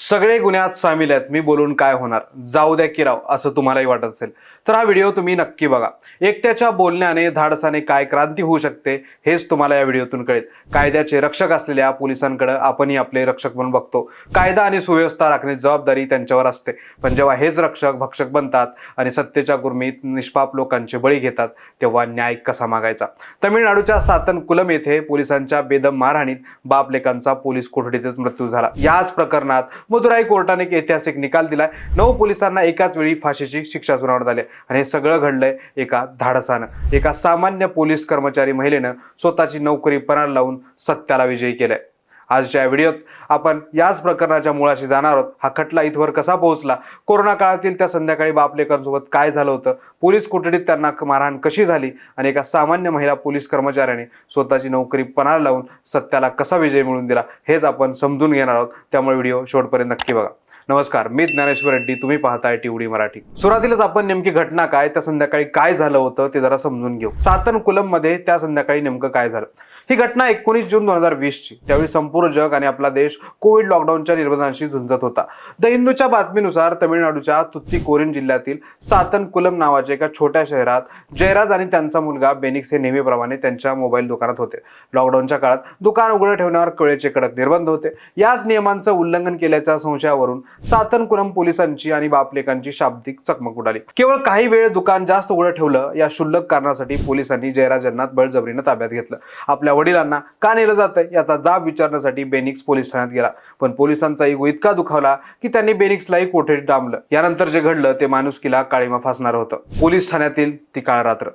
सगळे गुन्ह्यात सामील आहेत, मी बोलून काय होणार, जाऊ द्या की राव, असं तुम्हालाही वाटत असेल तर हा व्हिडिओ तुम्ही नक्की बघा. एकट्याच्या बोलण्याने धाडसाने काय क्रांती होऊ शकते हेच तुम्हाला या व्हिडिओतून कळेल. कायद्याचे रक्षक असलेल्या पोलिसांकडे आपणही आपले रक्षक म्हणून बघतो. कायदा आणि सुव्यवस्था राखण्याची जबाबदारी त्यांच्यावर असते. पण जेव्हा हेच रक्षक भक्षक बनतात आणि सत्तेच्या गुर्मीत निष्पाप लोकांचे बळी घेतात तेव्हा न्याय कसा मागायचा. तामिळनाडूच्या सातनकुलम येथे पोलिसांच्या बेदम मारहाणीत बाप लेकांचा पोलीस कोठडीतच मृत्यू झाला. याच प्रकरणात मदुराई कोर्टाने एक ऐतिहासिक निकाल दिलाय. 9 पोलिसांना एकाच वेळी फाशीची शिक्षा सुनावण्यात आली आणि हे सगळं घडलंय एका धाडसानं. एका सामान्य पोलीस कर्मचारी महिलेनं स्वतःची नोकरी पणाला लावून सत्याला विजयी केलंय. आजच्या व्हिडिओत आपण याच प्रकरणाच्या मुळाशी जाणार आहोत. हा खटला इथवर कसा पोहोचला, कोरोना काळातील त्या संध्याकाळी बापलेकांसोबत काय झालं होतं, पोलीस कोठडीत त्यांना मारहाण कशी झाली आणि एका सामान्य महिला पोलीस कर्मचाऱ्याने स्वतःची नोकरी पणाला लावून सत्याला कसा विजय मिळवून दिला हेच आपण समजून घेणार आहोत. त्यामुळे व्हिडिओ शेवटपर्यंत नक्की बघा. नमस्कार, मी ज्ञानेश्वर रेड्डी, तुम्ही पाहताय टीव्ही मराठी. सुरुवातीलाच आपण नेमकी घटना काय, त्या संध्याकाळी काय झालं होतं ते जरा समजून घेऊ. सातनकुलम मध्ये त्या संध्याकाळी नेमकं काय झालं. ही घटना 19 जून 2020 ची. त्यावेळी संपूर्ण जग आणि आपला देश कोविड लॉकडाऊनच्या निर्बंधांशी झुंजत होता. द हिंदूच्या बातमीनुसार तमिळनाडूच्या तुत्तीकोरिन जिल्ह्यातील सातनकुलम नावाच्या एका छोट्या शहरात जयराज आणि त्यांचा मुलगा बेनिक्स हे नेहमीप्रमाणे त्यांच्या मोबाईल दुकानात होते. लॉकडाऊनच्या काळात दुकान उघडं ठेवण्यावर कळेचे कडक निर्बंध होते. याच नियमांचं उल्लंघन केल्याच्या संशयावरून सातनकुलम पोलिसांची आणि बापलेकांची शाब्दिक चकमक उडाली. केवळ काही वेळ दुकान जास्त उघडं ठेवलं या क्षुल्लक कारणासाठी पोलिसांनी जयराज यांना बळजबरीनं ताब्यात घेतलं. आपल्या वडिलांना का नेलं जातंय याचा जाब विचारण्यासाठी बेनिक्स पोलीस ठाण्यात गेला. पण पोलिसांचा इगो इतका दुखावला की त्यांनी बेनिक्सलाही कोठडीत डांबलं. यानंतर जे घडलं ते माणुसकीला काळीमा फासणार होतं. पोलीस ठाण्यातील ती काळ रात्र.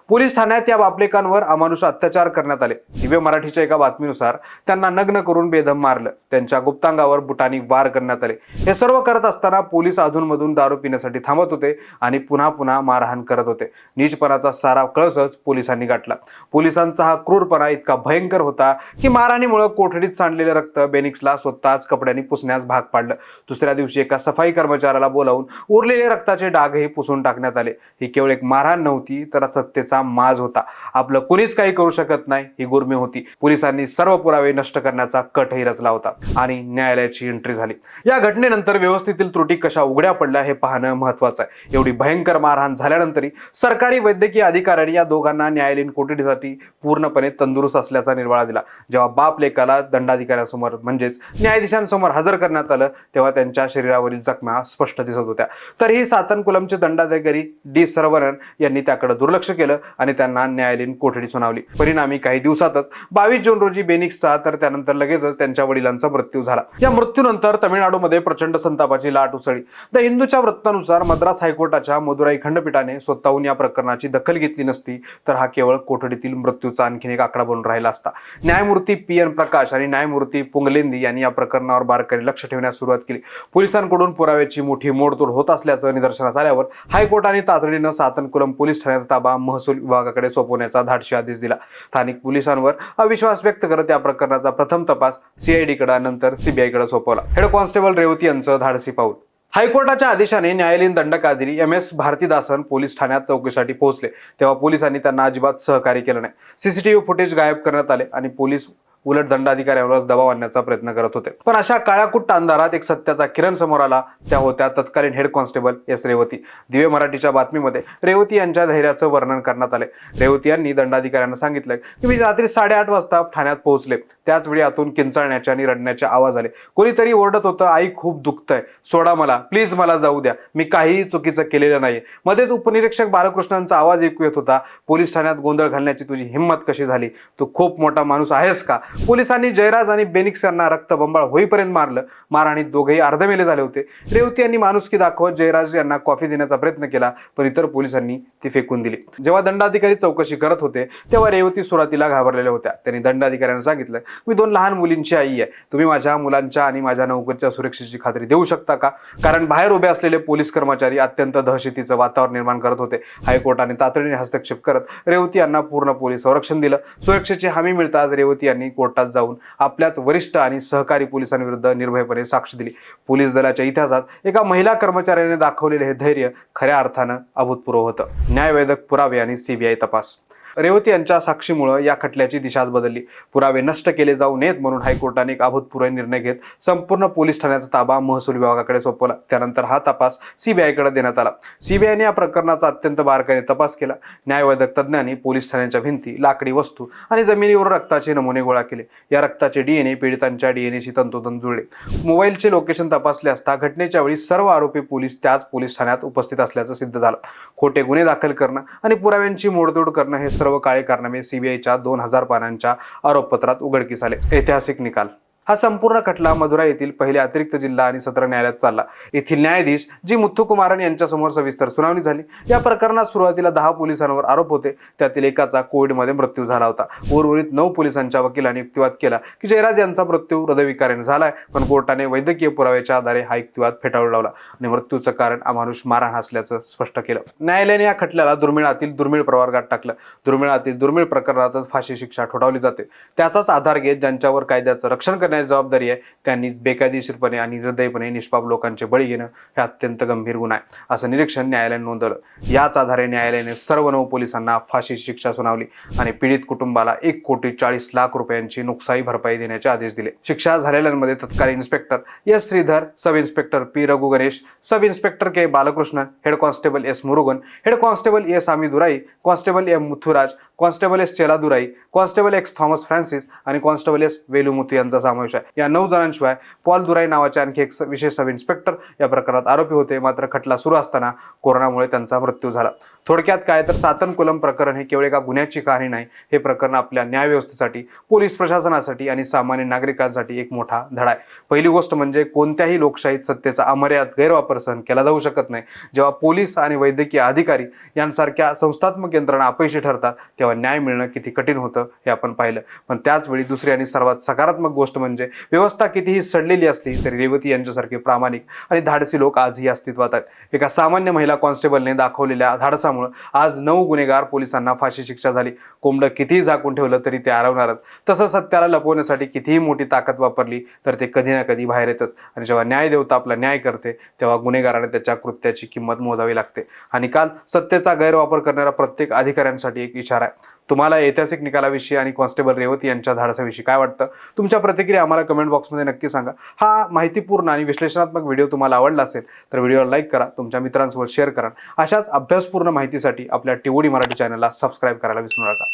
पोलीस ठाण्यात या बापलेकांवर अमानुष अत्याचार करण्यात आले. दिव्य मराठीच्या एका बातमीनुसार त्यांना नग्न करून बेदम मारलं. त्यांच्या गुप्तांगावर बुटांनी वार करण्यात आले. हे सर्व करत असताना पोलीस अधूनमधून दारू पिण्यासाठी थांबत होते आणि पुन्हा पुन्हा मारहाण करत होते. नीचपणाचा सारा कळसच पोलिसांनी गाठला. पोलिसांचा हा क्रूरपणा इतका भयंकर होता की मारहाणीमुळे कोठडीत सांडलेले रक्त बेनिक्सला स्वतःच कपड्यांनी पुसण्यास भाग पाडलं. दुसऱ्या दिवशी एका सफाई कर्मचाऱ्याला बोलावून उरलेले रक्ताचे डागही पुसून टाकण्यात आले. ही केवळ एक मारहाण नव्हती तर सत्तेचा माज होता. आपलं कुणीच काही करू शकत नाही ही गुर्मी होती. पोलिसांनी सर्व पुरावे नष्ट करण्याचा कटही रचला होता आणि न्यायालयाची एंट्री झाली. या घटनेनंतर व्यवस्थेतील त्रुटी कशा उघड्या पडल्या हे पाहणं महत्वाचं आहे. एवढी भयंकर मारहाण झाल्यानंतरही सरकारी वैद्यकीय अधिकाऱ्यांनी या दोघांना न्यायालयीन कोठडीसाठी पूर्णपणे तंदुरुस्त असल्याचा निर्वाळा दिला. जेव्हा बाप लेकाला दंडाधिकाऱ्यांसमोर म्हणजेच न्यायाधीशांसमोर हजर करण्यात आलं तेव्हा त्यांच्या शरीरावरील जखमा स्पष्ट दिसत होत्या. तरीही सातनकुलमचे दंडाधिकारी डी सरवणन यांनी त्याकडे दुर्लक्ष केलं आणि त्यांना न्यायालयीन कोठडी सुनावली. परिणामी काही दिवसातच 22 जून रोजी बेनिक्सचा तर त्यानंतर लगेचच त्यांच्या वडिलांचा मृत्यू झाला. या मृत्यूनंतर तमिळनाडूमध्ये प्रचंड संतापाची लाट उसळली. द हिंदूच्या वृत्तानुसार मद्रास हायकोर्टाच्या मदुराई खंडपीठाने स्वतःहून या प्रकरणाची दखल घेतली नसती तर हा केवळ कोठडीतील मृत्यूचा आणखीन एक आकडा बनून राहिला असता. न्यायमूर्ती PN प्रकाश आणि न्यायमूर्ती पुंगलेंदी यांनी या प्रकरणावर बारकाईने लक्ष ठेवण्यास सुरुवात केली. पोलिसांकडून पुराव्याची मोठी मोडतोड होत असल्याचं निदर्शनास आल्यावर हायकोर्टाने तातडीनं सातनकुलम पोलीस ठाण्याचा ताबा महसूल विभागाकडे सोपवण्याचा धाडसी आदेश दिला. स्थानिक पोलिसांवर अविश्वास व्यक्त करत या प्रकरणाचा प्रथम तपास CID कडे नंतर CBI कडे सोपवला. हेड कॉन्स्टेबल रेवती यांचं धाडसी पाऊल. हायकोर्टाच्या आदेशाने न्यायालयीन दंडकाधिकारी MS भारतीदासन पोलीस ठाण्यात चौकशीसाठी पोहोचले तेव्हा पोलिसांनी त्यांना अजिबात सहकार्य केलं नाही. CCTV फुटेज गायब करण्यात आले आणि पोलीस उलट दंडाधिकाऱ्यांवर दबाव आणण्याचा प्रयत्न करत होते. पण अशा काळ्याकुट्ट अंधारात एक सत्याचा किरण समोर आला. त्या होत्या तत्कालीन head constable S Revati. Divya मराठीच्या बातमीमध्ये रेवती यांच्या धैर्याचं वर्णन करण्यात आले. रेवती यांनी दंडाधिकाऱ्यांना सांगितलं की मी रात्री 8:30 वाजता ठाण्यात पोहोचले. त्याच वेळी आतून किंचाळण्याचे आणि रडण्याचे आवाज आले. कोणीतरी ओरडत होतं, आई खूप दुखतंय, सोडा मला, प्लीज मला जाऊ द्या, मी काहीही चुकीचं केलेलं नाही. मध्येच उपनिरीक्षक बालकृष्णांचा आवाज ऐकू येत होता, पोलीस ठाण्यात गोंधळ घालण्याची तुझी हिंमत कशी झाली, तू खूप मोठा माणूस आहेस का. पोलिसांनी जयराज आणि बेनिक्स यांना रक्तबंबाळ होईपर्यंत मारलं. मारहाणीत दोघेही अर्धमेले झाले होते. रेवती यांनी माणुसकी दाखवत जयराज यांना कॉफी देण्याचा प्रयत्न केला पण इतर पोलिसांनी ती फेकून दिली. जेव्हा दंडाधिकारी चौकशी करत होते तेव्हा रेवती सुरुवातीला घाबरलेल्या होत्या. त्यांनी दंडाधिकाऱ्यांना सांगितलं, मी 2 लहान मुलींची आई आहे, तुम्ही माझ्या मुलांच्या आणि माझ्या नोकरीच्या सुरक्षेची खात्री देऊ शकता का. कारण बाहेर उभे असलेले पोलीस कर्मचारी अत्यंत दहशतीचं वातावरण निर्माण करत होते. हायकोर्टाने तातडीने हस्तक्षेप करत रेवती यांना पूर्ण पोलीस संरक्षण दिलं. सुरक्षेची हमी मिळताच रेवती यांनी कोर्टात जाऊन आपल्याच वरिष्ठ आणि सहकारी पोलिसांविरुद्ध निर्भयपणे साक्ष दिली. पोलीस दलाच्या इतिहासात एका महिला कर्मचाऱ्याने दाखवलेले हे धैर्य खऱ्या अर्थानं अभूतपूर्व होतं. न्यायवेधक पुरावे आणि CBI तपास. रेवती यांच्या साक्षीमुळे या खटल्याची दिशाच बदलली. पुरावे नष्ट केले जाऊ नयेत म्हणून हायकोर्टाने एक अभूतपूर्व निर्णय घेत संपूर्ण पोलीस ठाण्याचा ताबा महसूल विभागाकडे सोपवला. त्यानंतर हा तपास सीबीआयकडे देण्यात आला. सीबीआयने या प्रकरणाचा अत्यंत बारकाईने तपास केला. न्यायवैद्यक तज्ज्ञांनी पोलीस ठाण्याच्या भिंती, लाकडी वस्तू आणि जमिनीवर रक्ताचे नमुने गोळा केले. या रक्ताचे डीएनए पीडितांच्या डीएनएशी तंतोतंत जुळले. मोबाईलचे लोकेशन तपासले असता घटनेच्या वेळी सर्व आरोपी पोलीस त्याच पोलीस ठाण्यात उपस्थित असल्याचं सिद्ध झालं. खोटे गुन्हे दाखल करणं आणि पुराव्यांची मोडतोड करणं हे सर्व काळे कारनामे सीबीआयच्या 2000 पानांच्या आरोपपत्रात उघडकीस आले. ऐतिहासिक निकाल. हा संपूर्ण खटला मदुराई येथील पहिल्या अतिरिक्त जिल्हा आणि सत्र न्यायालयात चालला. येथील न्यायाधीश जी मुथुकुमारन यांच्यासमोर सविस्तर सुनावणी झाली. या प्रकरणात सुरुवातीला 10 पोलिसांवर आरोप होते. त्यातील एकाचा कोविडमध्ये मृत्यू झाला होता. उर्वरित 9 पोलिसांच्या वकिलांनी युक्तिवाद केला की जयराज यांचा मृत्यू हृदयविकाराने झालाय, पण कोर्टाने वैद्यकीय पुराव्याच्या आधारे हा युक्तिवाद फेटाळून लावला आणि मृत्यूचं कारण अमानुष मारहाण असल्याचं स्पष्ट केलं. न्यायालयाने या खटल्याला दुर्मिळातील दुर्मिळ प्रवर्गात टाकलं. दुर्मिळातील दुर्मिळ प्रकरणातच फाशी शिक्षा ठोठावली जाते. त्याचाच आधार घेत ज्यांच्यावर कायद्याचं रक्षण करण्याची जबाबदारी आहे त्यांनी बेकायदेशीरपणे आणि निर्दयीपणे निष्पाप लोकांचे बळी घेणं हे अत्यंत गंभीर गुन्हा आहे, असं निरीक्षण न्यायालयाने नोंदवलं. याच आधारे न्यायालयाने सर्व 9 पोलिसांना फाशी शिक्षा सुनावली आणि पीडित कुटुंबाला 1,40,00,000 रुपयांची नुकसानी भरपाई देण्याचे आदेश दिले. शिक्षा झालेल्यांमध्ये तत्कालीन inspector S Shridhar, sub inspector P Raghu Ganesh, sub inspector K Balakrishnan, head constable S Murugan, head constable S Ami Durai, constable M Muthuraj, constable S Cheladurai, constable X Thomas Francis आणि कॉन्स्टेबल एस वेलुमुथू यांचा समावेश आहे. या 9 जणांशिवाय पॉल दुराई नावाचे आणखी एक विशेष सब इन्स्पेक्टर या प्रकरणात आरोपी होते. मात्र खटला सुरू असताना कोरोनामुळे त्यांचा मृत्यू झाला. थोडक्यात काय तर सातनकुलम प्रकरण हे केवळ एका गुन्ह्याची कहाणी नाही. हे प्रकरण आपल्या न्यायव्यवस्थेसाठी, पोलीस प्रशासनासाठी आणि सामान्य नागरिकांसाठी एक मोठा धडा आहे. पहिली गोष्ट म्हणजे कोणत्याही लोकशाहीत सत्तेचा अमर्याद गैरवापर सहन केला जाऊ शकत नाही. जेव्हा पोलीस आणि वैद्यकीय अधिकारी यांसारख्या संस्थात्मक यंत्रणा अपयशी ठरतात तेव्हा न्याय मिळणं किती कठीण होतं हे आपण पाहिलं. पण त्याच वेळी दुसरी आणि सर्वात सकारात्मक गोष्ट म्हणजे व्यवस्था कितीही सडलेली असली तरी रेवती यांच्यासारखे प्रामाणिक आणि धाडसी लोक आजही अस्तित्वात आहेत. एका सामान्य महिला कॉन्स्टेबलने दाखवलेल्या धाडसामुळे आज 9 गुन्हेगार पोलिसांना फाशी शिक्षा झाली. कोंबडं कितीही झाकून ठेवलं तरी ते आरवणारच. तसं सत्याला लपवण्यासाठी कितीही मोठी ताकद वापरली तर ते कधी ना कधी बाहेर येतच. आणि जेव्हा न्यायदेवता आपला न्याय करते तेव्हा गुन्हेगाराने त्याच्या कृत्याची किंमत मोजावी लागते. आणि काल सत्तेचा गैरवापर करणाऱ्या प्रत्येक अधिकाऱ्यांसाठी एक इशारा आहे. तुम्हाला ऐतिहासिक निकालाविषयी आणि कॉन्स्टेबल रेवती यांच्या धाडसाविषयी काय वाटतं? तुमच्या प्रतिक्रिया आम्हाला कमेंट बॉक्समध्ये नक्की सांगा. हा माहितीपूर्ण आणि विश्लेषणात्मक व्हिडिओ तुम्हाला आवडला असेल तर व्हिडिओला लाईक करा, तुमच्या मित्रांसोबत शेअर करा. अशाच अभ्यासपूर्ण माहितीसाठी आपल्या टीओडी मराठी चॅनलला सबस्क्राईब करायला विसरू नका.